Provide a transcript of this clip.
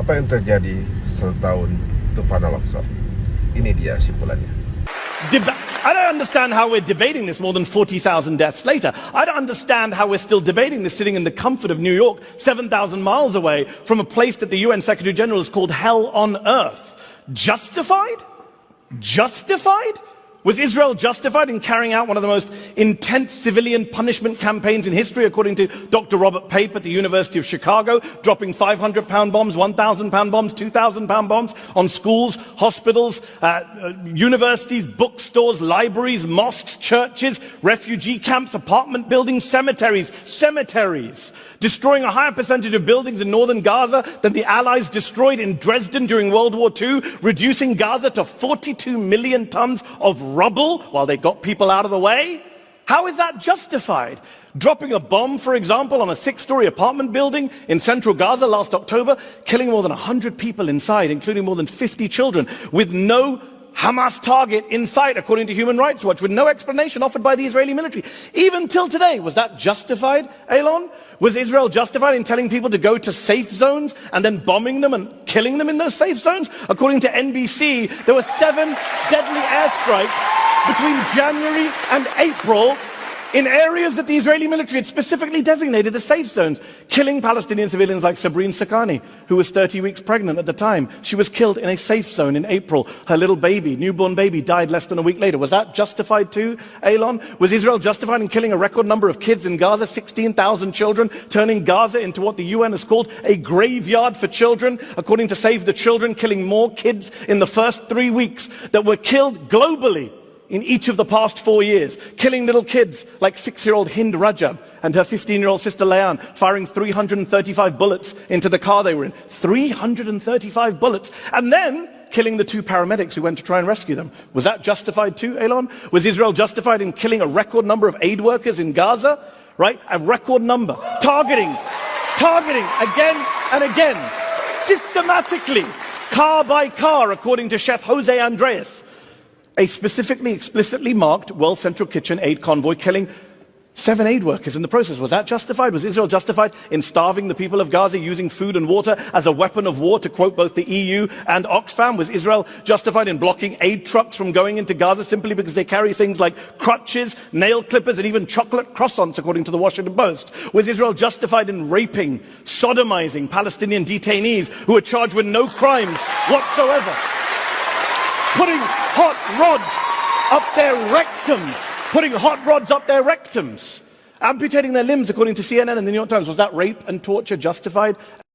Apa yang terjadi setahun tufan Al-Aqsa? Ini dia simpulannya. I don't understand how we're debating this more than 40,000 deaths later. I don't understand how we're still debating this sitting in the comfort of New York, 7,000 miles away from a place that the UN Secretary General has called hell on earth. Justified? Justified? Was Israel justified in carrying out one of the most intense civilian punishment campaigns in history, according to Dr. Robert Pape at the University of Chicago, dropping 500-pound bombs, 1,000-pound bombs, 2,000-pound bombs on schools, hospitals, universities, bookstores, libraries, mosques, churches, refugee camps, apartment buildings, cemeteries, destroying a higher percentage of buildings in northern Gaza than the Allies destroyed in Dresden during World War II, reducing Gaza to 42 million tons of rubble while they got people out of the way? How is that justified? Dropping a bomb, for example, on a 6-story apartment building in central Gaza last October, killing more than 100 people inside, including more than 50 children, with no Hamas target in sight, according to Human Rights Watch, with no explanation offered by the Israeli military. Even till today, was that justified, Elon? Was Israel justified in telling people to go to safe zones and then bombing them and killing them in those safe zones? According to NBC, there were 7 deadly airstrikes between January and April in areas that the Israeli military had specifically designated as safe zones, killing Palestinian civilians like Sabrine Sakani, who was 30 weeks pregnant at the time. She was killed in a safe zone in April. Her little baby, newborn baby, died less than a week later. Was that justified too, Elon? Was Israel justified in killing a record number of kids in Gaza, 16,000 children, turning Gaza into what the UN has called a graveyard for children, according to Save the Children, killing more kids in the first 3 weeks that were killed globally in each of the past 4 years, killing little kids like 6-year-old Hind Rajab and her 15-year-old sister Layan, firing 335 bullets into the car they were in. 335 bullets. And then killing the 2 paramedics who went to try and rescue them. Was that justified too, Elon? Was Israel justified in killing a record number of aid workers in Gaza? Right? A record number. Targeting again and again, systematically, car by car, according to Chef Jose Andres. A specifically, explicitly marked World Central Kitchen aid convoy killing 7 aid workers in the process. Was that justified? Was Israel justified in starving the people of Gaza, using food and water as a weapon of war, to quote both the EU and Oxfam? Was Israel justified in blocking aid trucks from going into Gaza simply because they carry things like crutches, nail clippers, and even chocolate croissants, according to the Washington Post? Was Israel justified in raping, sodomizing Palestinian detainees who were charged with no crimes whatsoever? Putting hot rods up their rectums, amputating their limbs, according to CNN and the New York Times. Was that rape and torture justified?